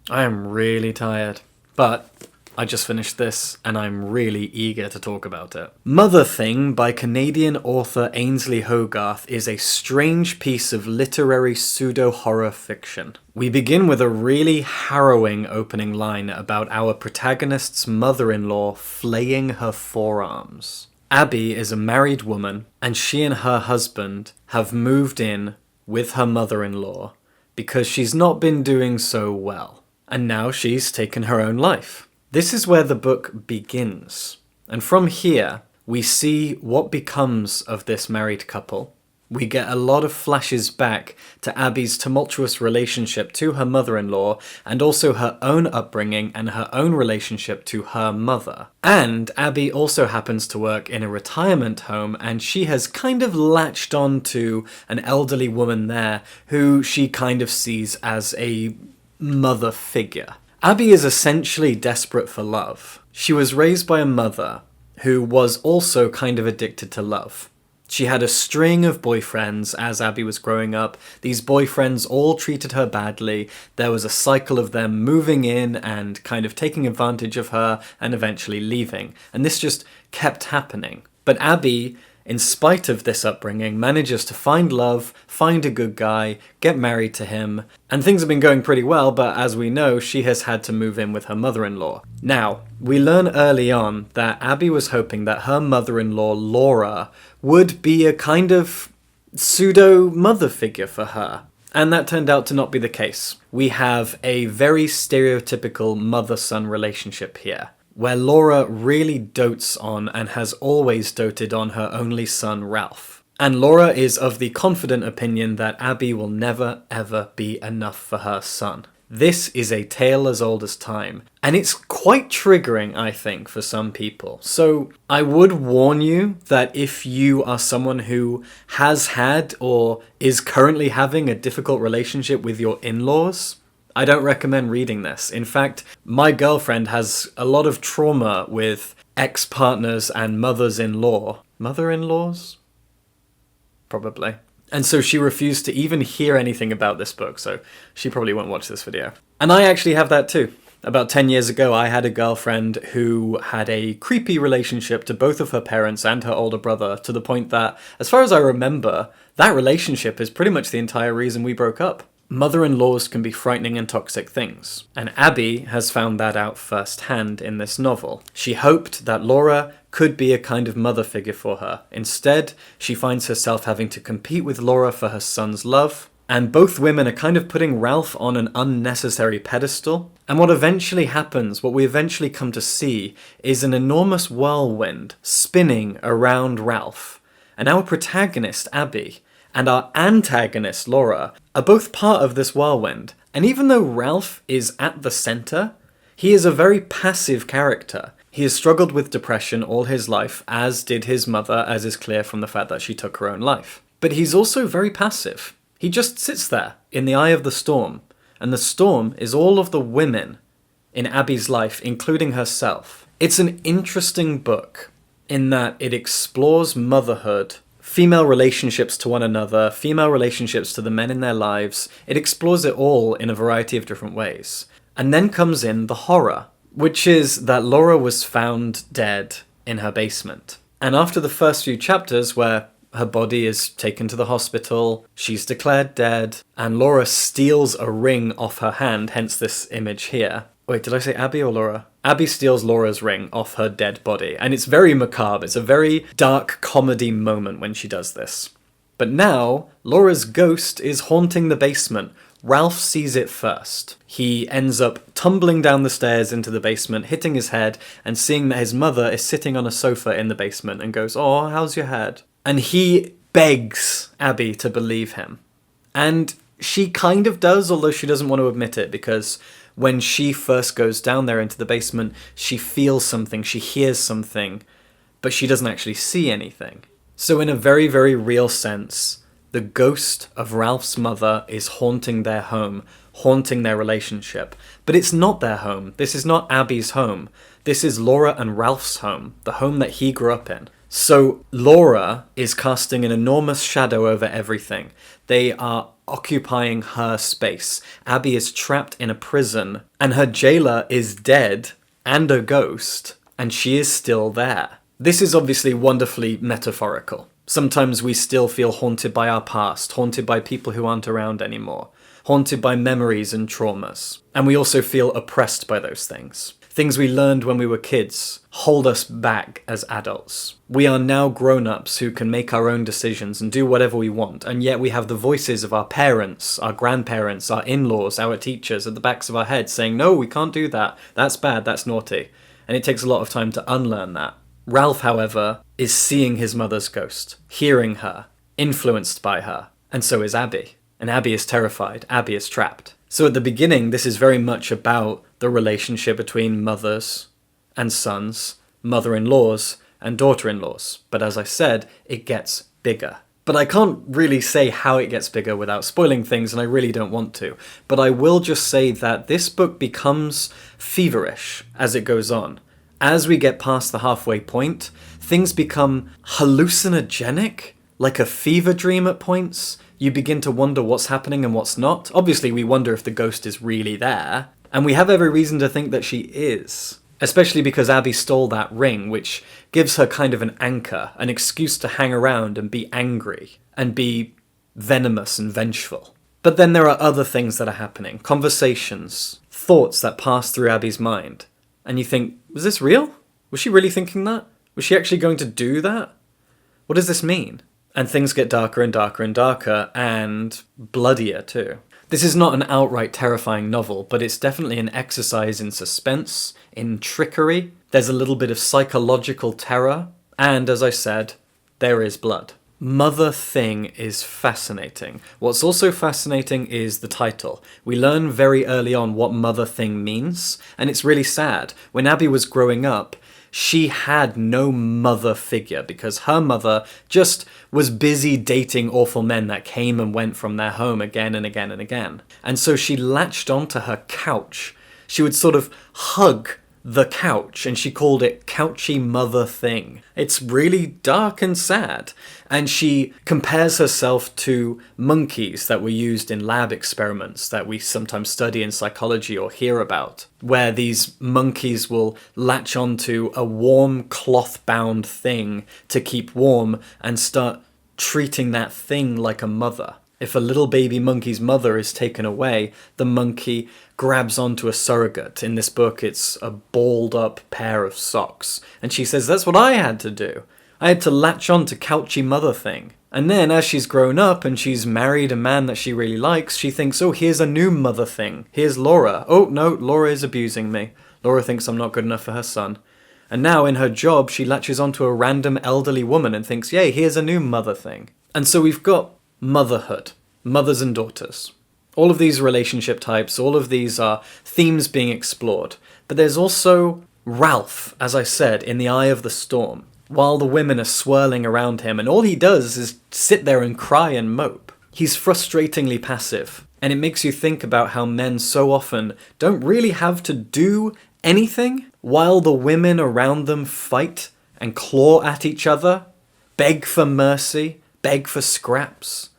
I am really tired, but I just finished this and I'm really eager to talk about it. Motherthing by Canadian author Ainslie Hogarth is a strange piece of literary pseudo-horror fiction. We begin with a really harrowing opening line about our protagonist's mother-in-law flaying her forearms. Abby is a married woman, and she and her husband have moved in with her mother-in-law because she's not been doing so well. And now she's taken her own life. This is where the book begins. And from here, we see what becomes of this married couple. We get a lot of flashes back to Abby's tumultuous relationship to her mother-in-law, and also her own upbringing and her own relationship to her mother. And Abby also happens to work in a retirement home, and she has kind of latched on to an elderly woman there who she kind of sees as a mother figure. Abby is essentially desperate for love. She was raised by a mother who was also kind of addicted to love. She had a string of boyfriends as Abby was growing up. These boyfriends all treated her badly. There was a cycle of them moving in and kind of taking advantage of her and eventually leaving. And this just kept happening. But Abby, in spite of this upbringing, manages to find love, find a good guy, get married to him, and things have been going pretty well, but as we know, she has had to move in with her mother-in-law. Now, we learn early on that Abby was hoping that her mother-in-law, Laura, would be a kind of pseudo-mother figure for her. And that turned out to not be the case. We have a very stereotypical mother-son relationship here, where Laura really dotes on and has always doted on her only son, Ralph. And Laura is of the confident opinion that Abby will never ever be enough for her son. This is a tale as old as time, and it's quite triggering, I think, for some people. So I would warn you that if you are someone who has had or is currently having a difficult relationship with your in-laws, I don't recommend reading this. In fact, my girlfriend has a lot of trauma with ex-partners and mothers-in-law. Mother-in-laws? Probably. And so she refused to even hear anything about this book, so she probably won't watch this video. And I actually have that too. About 10 years ago, I had a girlfriend who had a creepy relationship to both of her parents and her older brother, to the point that, as far as I remember, that relationship is pretty much the entire reason we broke up. Mother-in-laws can be frightening and toxic things, and Abby has found that out firsthand in this novel. She hoped that Laura could be a kind of mother figure for her. Instead, she finds herself having to compete with Laura for her son's love, and both women are kind of putting Ralph on an unnecessary pedestal. And what eventually happens, what we eventually come to see, is an enormous whirlwind spinning around Ralph. And our protagonist, Abby, and our antagonist, Laura, are both part of this whirlwind. And even though Ralph is at the center, he is a very passive character. He has struggled with depression all his life, as did his mother, as is clear from the fact that she took her own life. But he's also very passive. He just sits there, in the eye of the storm. And the storm is all of the women in Abby's life, including herself. It's an interesting book, in that it explores motherhood, female relationships to one another, female relationships to the men in their lives. It explores it all in a variety of different ways. And then comes in the horror, which is that Laura was found dead in her basement. And after the first few chapters, where her body is taken to the hospital, she's declared dead, and Laura steals a ring off her hand, hence this image here. Wait, did I say Abby or Laura? Abby steals Laura's ring off her dead body, and it's very macabre. It's a very dark comedy moment when she does this. But now, Laura's ghost is haunting the basement. Ralph sees it first. He ends up tumbling down the stairs into the basement, hitting his head, and seeing that his mother is sitting on a sofa in the basement and goes, "Oh, how's your head?" And he begs Abby to believe him. And she kind of does, although she doesn't want to admit it, because when she first goes down there into the basement, she feels something, she hears something, but she doesn't actually see anything. So in a very, very real sense, the ghost of Ralph's mother is haunting their home, haunting their relationship. But it's not their home. This is not Abby's home. This is Laura and Ralph's home, the home that he grew up in. So Laura is casting an enormous shadow over everything. They are occupying her space. Abby is trapped in a prison, and her jailer is dead and a ghost, and she is still there. This is obviously wonderfully metaphorical. Sometimes we still feel haunted by our past, haunted by people who aren't around anymore, haunted by memories and traumas. And we also feel oppressed by those things. Things we learned when we were kids hold us back as adults. We are now grown-ups who can make our own decisions and do whatever we want, and yet we have the voices of our parents, our grandparents, our in-laws, our teachers at the backs of our heads saying, no, we can't do that, that's bad, that's naughty. And it takes a lot of time to unlearn that. Ralph, however, is seeing his mother's ghost, hearing her, influenced by her, and so is Abby. And Abby is terrified, Abby is trapped. So at the beginning, this is very much about the relationship between mothers and sons, mother-in-laws and daughter-in-laws. But as I said, it gets bigger. But I can't really say how it gets bigger without spoiling things, and I really don't want to. But I will just say that this book becomes feverish as it goes on. As we get past the halfway point, things become hallucinogenic, like a fever dream at points. You begin to wonder what's happening and what's not. Obviously, we wonder if the ghost is really there, and we have every reason to think that she is. Especially because Abby stole that ring, which gives her kind of an anchor, an excuse to hang around and be angry, and be venomous and vengeful. But then there are other things that are happening. Conversations, thoughts that pass through Abby's mind. And you think, was this real? Was she really thinking that? Was she actually going to do that? What does this mean? And things get darker and darker and darker, and bloodier too. This is not an outright terrifying novel, but it's definitely an exercise in suspense, in trickery. There's a little bit of psychological terror, and as I said, there is blood. Motherthing is fascinating. What's also fascinating is the title. We learn very early on what Motherthing means, and it's really sad. When Abby was growing up, she had no mother figure because her mother just was busy dating awful men that came and went from their home again and again and again. And so she latched onto her couch. She would sort of hug the couch, and she called it Couchy Motherthing. It's really dark and sad. And she compares herself to monkeys that were used in lab experiments that we sometimes study in psychology or hear about, where these monkeys will latch onto a warm cloth-bound thing to keep warm and start treating that thing like a mother. If a little baby monkey's mother is taken away, the monkey grabs onto a surrogate. In this book, it's a balled up pair of socks. And she says, that's what I had to do. I had to latch on to Couchy Motherthing. And then as she's grown up and she's married a man that she really likes, she thinks, oh, here's a new Motherthing. Here's Laura. Oh, no, Laura is abusing me. Laura thinks I'm not good enough for her son. And now in her job, she latches onto a random elderly woman and thinks, yay, here's a new Motherthing. And so we've got motherhood, mothers and daughters. All of these relationship types, all of these are themes being explored. But there's also Ralph, as I said, in the eye of the storm, while the women are swirling around him, and all he does is sit there and cry and mope. He's frustratingly passive, and it makes you think about how men so often don't really have to do anything, while the women around them fight and claw at each other, beg for mercy, beg for scraps,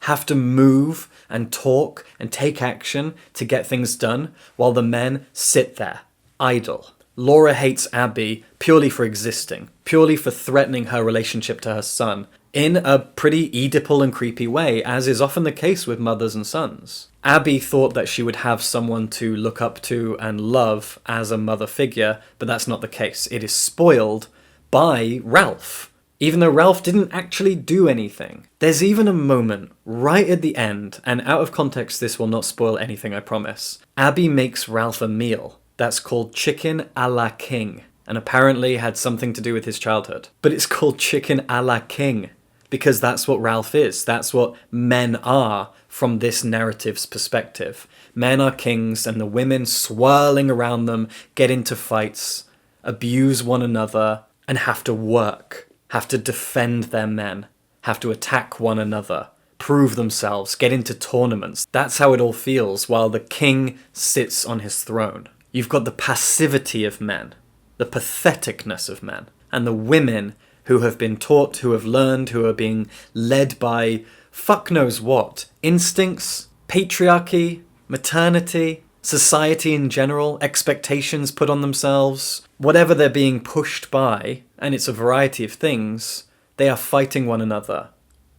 have to move and talk and take action to get things done, while the men sit there, idle. Laura hates Abby purely for existing, purely for threatening her relationship to her son, in a pretty Oedipal and creepy way, as is often the case with mothers and sons. Abby thought that she would have someone to look up to and love as a mother figure, but that's not the case. It is spoiled by Ralph, even though Ralph didn't actually do anything. There's even a moment right at the end, and out of context this will not spoil anything, I promise. Abby makes Ralph a meal that's called chicken a la king, and apparently had something to do with his childhood. But it's called chicken a la king, because that's what Ralph is. That's what men are from this narrative's perspective. Men are kings, and the women swirling around them get into fights, abuse one another, and have to work, have to defend their men, have to attack one another, prove themselves, get into tournaments. That's how it all feels while the king sits on his throne. You've got the passivity of men, the patheticness of men, and the women who have been taught, who have learned, who are being led by fuck knows what. Instincts, patriarchy, maternity, society in general, expectations put on themselves. Whatever they're being pushed by, and it's a variety of things, they are fighting one another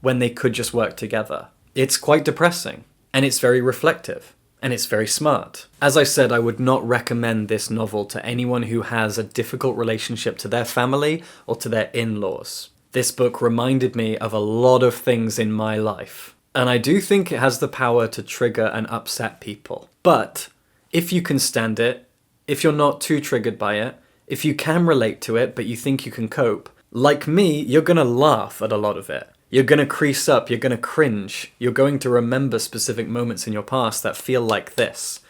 when they could just work together. It's quite depressing, and it's very reflective, and it's very smart. As I said, I would not recommend this novel to anyone who has a difficult relationship to their family or to their in-laws. This book reminded me of a lot of things in my life, and I do think it has the power to trigger and upset people. But if you can stand it, if you're not too triggered by it, if you can relate to it but you think you can cope, like me, you're gonna laugh at a lot of it. You're going to crease up, you're going to cringe, you're going to remember specific moments in your past that feel like this.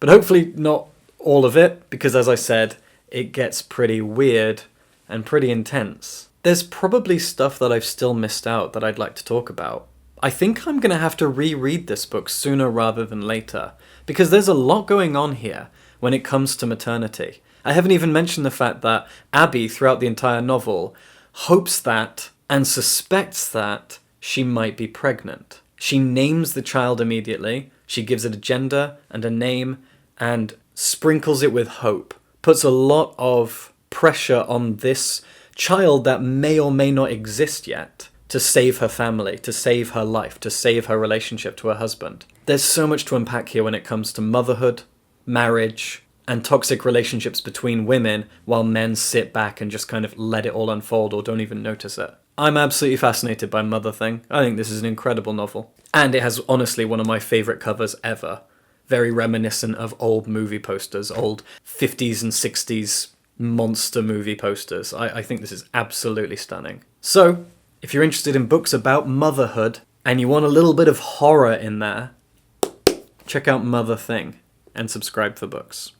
But hopefully not all of it, because as I said, it gets pretty weird and pretty intense. There's probably stuff that I've still missed out that I'd like to talk about. I think I'm going to have to reread this book sooner rather than later, because there's a lot going on here when it comes to maternity. I haven't even mentioned the fact that Abby, throughout the entire novel, hopes that and suspects that she might be pregnant. She names the child immediately, she gives it a gender and a name, and sprinkles it with hope. Puts a lot of pressure on this child that may or may not exist yet to save her family, to save her life, to save her relationship to her husband. There's so much to unpack here when it comes to motherhood, marriage, and toxic relationships between women while men sit back and just kind of let it all unfold or don't even notice it. I'm absolutely fascinated by Motherthing. I think this is an incredible novel. And it has honestly one of my favourite covers ever. Very reminiscent of old movie posters, old 50s and 60s monster movie posters. I think this is absolutely stunning. So, if you're interested in books about motherhood and you want a little bit of horror in there, check out Motherthing and subscribe for books.